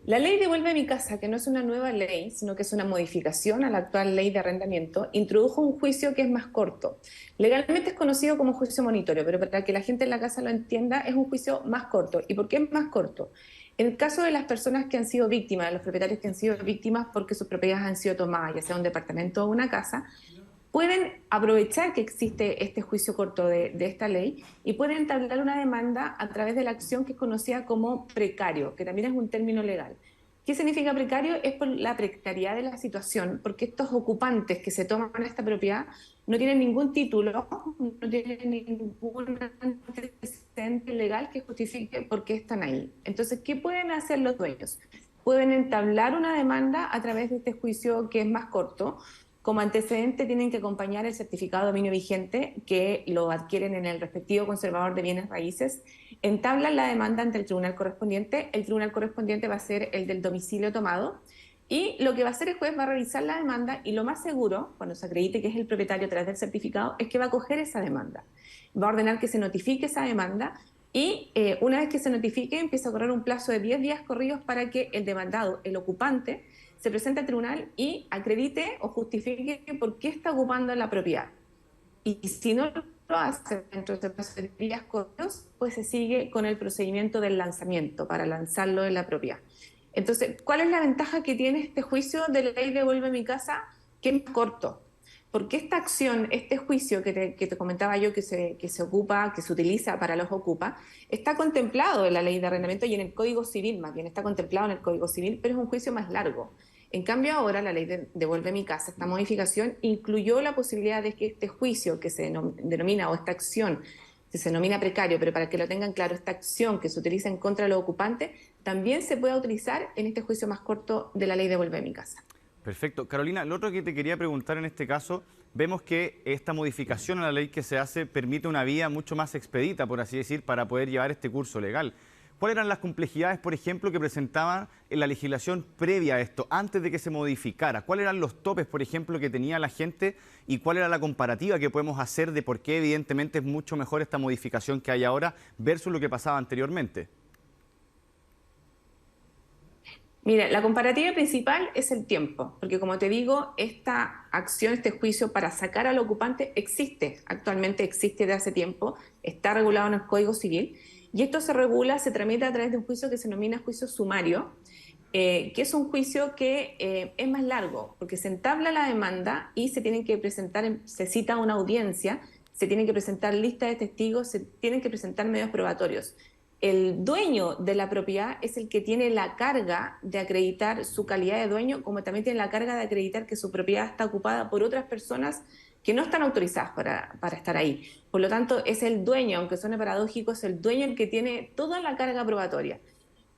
La ley Devuelve mi casa, que no es una nueva ley, sino que es una modificación a la actual ley de arrendamiento, introdujo un juicio que es más corto. Legalmente es conocido como juicio monitorio, pero para que la gente en la casa lo entienda, es un juicio más corto. ¿Y por qué es más corto? En el caso de las personas que han sido víctimas, de los propietarios que han sido víctimas porque sus propiedades han sido tomadas, ya sea un departamento o una casa, pueden aprovechar que existe este juicio corto de esta ley y pueden entablar una demanda a través de la acción que es conocida como precario, que también es un término legal. ¿Qué significa precario? Es por la precariedad de la situación, porque estos ocupantes que se toman esta propiedad no tienen ningún título, no tienen ningún antecedente legal que justifique por qué están ahí. Entonces, ¿qué pueden hacer los dueños? Pueden entablar una demanda a través de este juicio que es más corto. Como antecedente tienen que acompañar el certificado de dominio vigente, que lo adquieren en el respectivo conservador de bienes raíces, entablan la demanda ante el tribunal correspondiente va a ser el del domicilio tomado, y lo que va a hacer el juez va a revisar la demanda, y lo más seguro, cuando se acredite que es el propietario a través del certificado, es que va a coger esa demanda. Va a ordenar que se notifique esa demanda, y una vez que se notifique, empieza a correr un plazo de 10 días corridos para que el demandado, el ocupante, se presente al tribunal y acredite o justifique por qué está ocupando la propiedad. Y si no lo hace dentro de los días corridos, pues se sigue con el procedimiento del lanzamiento para lanzarlo en la propiedad. Entonces, ¿cuál es la ventaja que tiene este juicio de la ley Devuelve mi casa? Que es más corto. Porque esta acción, este juicio que te comentaba yo que se ocupa, que se utiliza para los ocupa, está contemplado en la ley de arrendamiento y en el Código Civil, más bien está contemplado en el Código Civil, pero es un juicio más largo. En cambio ahora la ley de Devuelve mi casa, esta modificación, incluyó la posibilidad de que este juicio que se denomina, o esta acción, que se denomina precario, pero para que lo tengan claro, esta acción que se utiliza en contra de los ocupantes, también se pueda utilizar en este juicio más corto de la ley Devuelve mi casa. Perfecto. Carolina, lo otro que te quería preguntar en este caso, vemos que esta modificación a la ley que se hace permite una vía mucho más expedita, por así decir, para poder llevar este curso legal. ¿Cuáles eran las complejidades, por ejemplo, que presentaba en la legislación previa a esto, antes de que se modificara? ¿Cuáles eran los topes, por ejemplo, que tenía la gente y cuál era la comparativa que podemos hacer de por qué evidentemente es mucho mejor esta modificación que hay ahora versus lo que pasaba anteriormente? Mira, la comparativa principal es el tiempo, porque como te digo, esta acción, este juicio para sacar al ocupante actualmente existe de hace tiempo, está regulado en el Código Civil, y esto se regula, se tramita a través de un juicio que se denomina juicio sumario, que es un juicio que es más largo, porque se entabla la demanda y se tienen que presentar, se cita una audiencia, se tienen que presentar listas de testigos, se tienen que presentar medios probatorios. El dueño de la propiedad es el que tiene la carga de acreditar su calidad de dueño, como también tiene la carga de acreditar que su propiedad está ocupada por otras personas que no están autorizadas para estar ahí. Por lo tanto, es el dueño, aunque suene paradójico, es el dueño el que tiene toda la carga probatoria.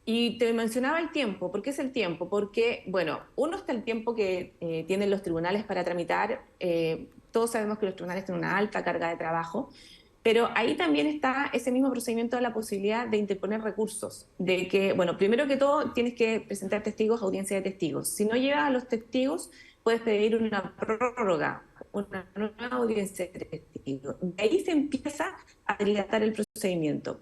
Y te mencionaba el tiempo. ¿Por qué es el tiempo? Porque, bueno, uno está el tiempo que tienen los tribunales para tramitar. Todos sabemos que los tribunales tienen una alta carga de trabajo, pero ahí también está ese mismo procedimiento de la posibilidad de interponer recursos. De que, bueno, primero que todo tienes que presentar testigos, audiencia de testigos. Si no llegas a los testigos, puedes pedir una prórroga, una nueva audiencia de testigos. De ahí se empieza a dilatar el procedimiento.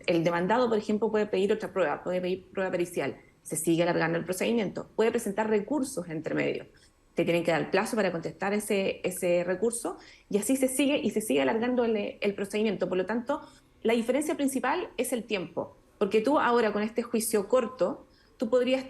El demandado, por ejemplo, puede pedir otra prueba, puede pedir prueba pericial. Se sigue alargando el procedimiento. Puede presentar recursos entre medio. Te tienen que dar plazo para contestar ese recurso y así se sigue alargando el procedimiento. Por lo tanto, la diferencia principal es el tiempo, porque tú ahora con este juicio corto, tú puedes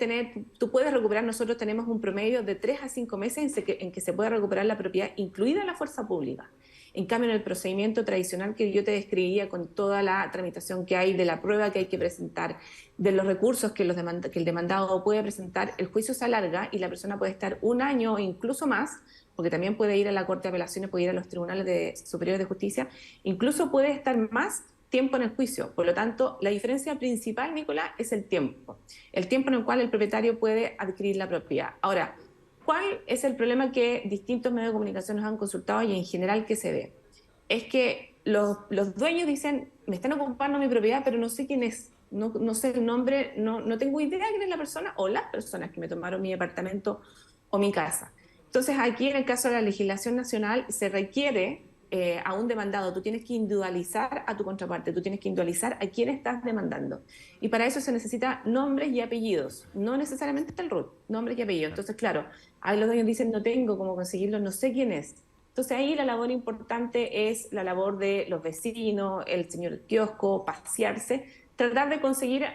recuperar, nosotros tenemos un promedio de 3 a 5 meses en que se puede recuperar la propiedad, incluida la fuerza pública. En cambio, en el procedimiento tradicional que yo te describía, con toda la tramitación que hay, de la prueba que hay que presentar, de los recursos que el demandado puede presentar, el juicio se alarga y la persona puede estar 1 año o incluso más, porque también puede ir a la Corte de Apelaciones, puede ir a los tribunales superiores de justicia, incluso puede estar más tiempo en el juicio. Por lo tanto, la diferencia principal, Nicolás, es el tiempo en el cual el propietario puede adquirir la propiedad. Ahora, ¿cuál es el problema que distintos medios de comunicación nos han consultado y en general que se ve? Es que los dueños dicen, me están ocupando mi propiedad, pero no sé quién es, no sé el nombre, no tengo idea quién es la persona o las personas que me tomaron mi apartamento o mi casa. Entonces, aquí en el caso de la legislación nacional se requiere a un demandado, tú tienes que individualizar a tu contraparte, tú tienes que individualizar a quién estás demandando. Y para eso se necesita nombres y apellidos, no necesariamente el RUT, nombres y apellidos. Entonces, claro, ahí los dueños dicen, no tengo cómo conseguirlo, no sé quién es. Entonces, ahí la labor importante es la labor de los vecinos, el señor del kiosco, pasearse, tratar de conseguir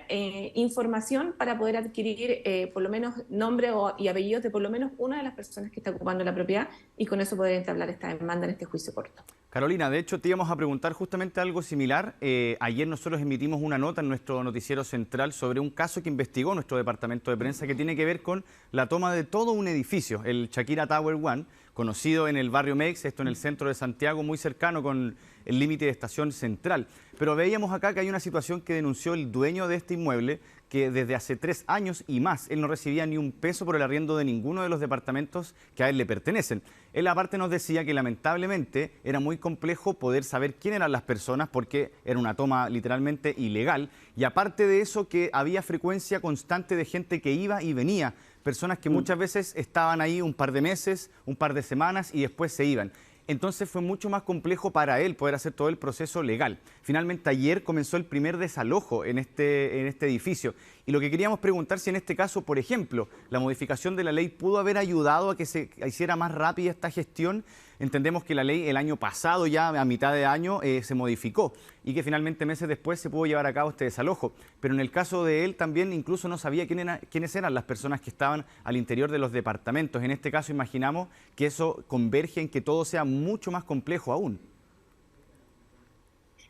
información para poder adquirir por lo menos nombre y apellidos de por lo menos una de las personas que está ocupando la propiedad y con eso poder entablar esta demanda en este juicio corto. Carolina, de hecho te íbamos a preguntar justamente algo similar. Ayer nosotros emitimos una nota en nuestro noticiero central sobre un caso que investigó nuestro departamento de prensa que tiene que ver con la toma de todo un edificio, el Shakira Tower One, conocido en el barrio Meix, esto en el centro de Santiago, muy cercano con el límite de Estación Central. Pero veíamos acá que hay una situación que denunció el dueño de este inmueble, que desde hace 3 años y más él no recibía ni un peso por el arriendo de ninguno de los departamentos que a él le pertenecen. Él aparte nos decía que lamentablemente era muy complejo poder saber quién eran las personas porque era una toma literalmente ilegal, y aparte de eso que había frecuencia constante de gente que iba y venía, personas que muchas veces estaban ahí un par de meses, un par de semanas y después se iban. Entonces fue mucho más complejo para él poder hacer todo el proceso legal. Finalmente ayer comenzó el primer desalojo en este edificio. Y lo que queríamos preguntar si en este caso, por ejemplo, la modificación de la ley pudo haber ayudado a que se hiciera más rápida esta gestión. Entendemos que la ley el año pasado, ya a mitad de año, se modificó y que finalmente meses después se pudo llevar a cabo este desalojo. Pero en el caso de él también incluso no sabía quiénes eran las personas que estaban al interior de los departamentos. En este caso imaginamos que eso converge en que todo sea mucho más complejo aún.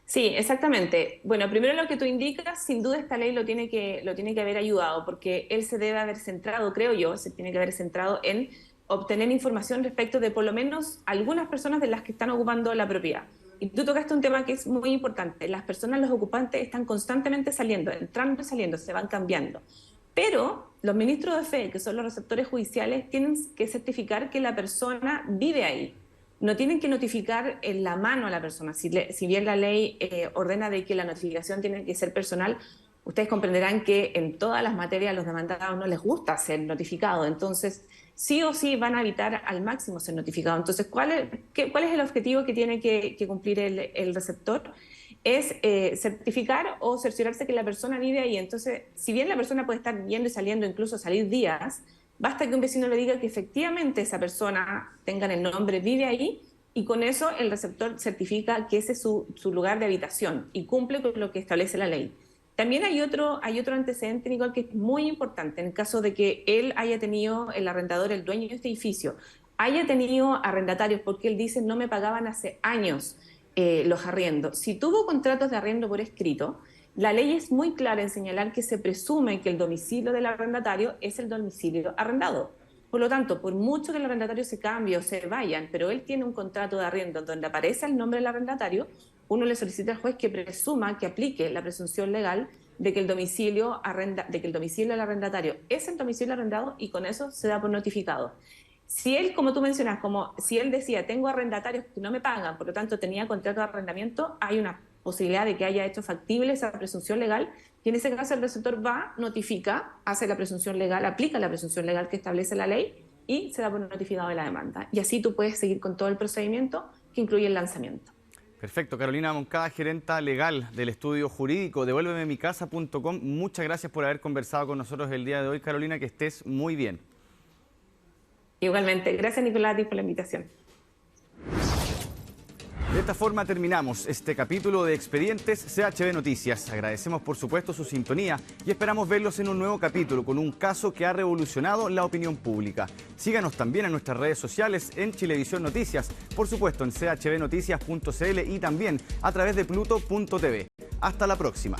Sí, exactamente. Bueno, primero lo que tú indicas, sin duda esta ley lo tiene que haber ayudado, porque él se debe haber centrado, creo yo, se tiene que haber centrado en obtener información respecto de por lo menos algunas personas de las que están ocupando la propiedad. Y tú tocaste un tema que es muy importante. Las personas, los ocupantes, están constantemente saliendo, entrando y saliendo, se van cambiando. Pero los ministros de fe, que son los receptores judiciales, tienen que certificar que la persona vive ahí. No tienen que notificar en la mano a la persona. Si bien la ley ordena de que la notificación tiene que ser personal, ustedes comprenderán que en todas las materias a los demandados no les gusta ser notificados. Entonces, sí o sí van a evitar al máximo ser notificados. Entonces, ¿cuál es el objetivo que tiene que cumplir el receptor? Es certificar o cerciorarse que la persona vive ahí. Entonces, si bien la persona puede estar yendo y saliendo, incluso salir días, basta que un vecino le diga que efectivamente esa persona, tengan el nombre, vive ahí, y con eso el receptor certifica que ese es su lugar de habitación y cumple con lo que establece la ley. También hay otro antecedente, Nicole, que es muy importante. En el caso de que él haya tenido, el arrendador, el dueño de este edificio, haya tenido arrendatarios, porque él dice no me pagaban hace años los arriendos. Si tuvo contratos de arriendo por escrito, la ley es muy clara en señalar que se presume que el domicilio del arrendatario es el domicilio arrendado. Por lo tanto, por mucho que el arrendatario se cambie o se vayan, pero él tiene un contrato de arriendo donde aparece el nombre del arrendatario, uno le solicita al juez que presuma, que aplique la presunción legal de que el domicilio del arrendatario es el domicilio arrendado, y con eso se da por notificado. Si él, como tú mencionas, si él decía tengo arrendatarios que no me pagan, por lo tanto tenía contrato de arrendamiento, hay una posibilidad de que haya hecho factible esa presunción legal, y en ese caso el receptor va, notifica, hace la presunción legal, aplica la presunción legal que establece la ley y se da por notificado de la demanda. Y así tú puedes seguir con todo el procedimiento que incluye el lanzamiento. Perfecto. Carolina Moncada, gerenta legal del estudio jurídico devuélvememicasa.com. Muchas gracias por haber conversado con nosotros el día de hoy, Carolina, que estés muy bien. Igualmente. Gracias, Nicolás, por la invitación. De esta forma terminamos este capítulo de Expedientes CHB Noticias. Agradecemos por supuesto su sintonía y esperamos verlos en un nuevo capítulo con un caso que ha revolucionado la opinión pública. Síganos también en nuestras redes sociales, en Chilevisión Noticias, por supuesto en chbnoticias.cl y también a través de pluto.tv. Hasta la próxima.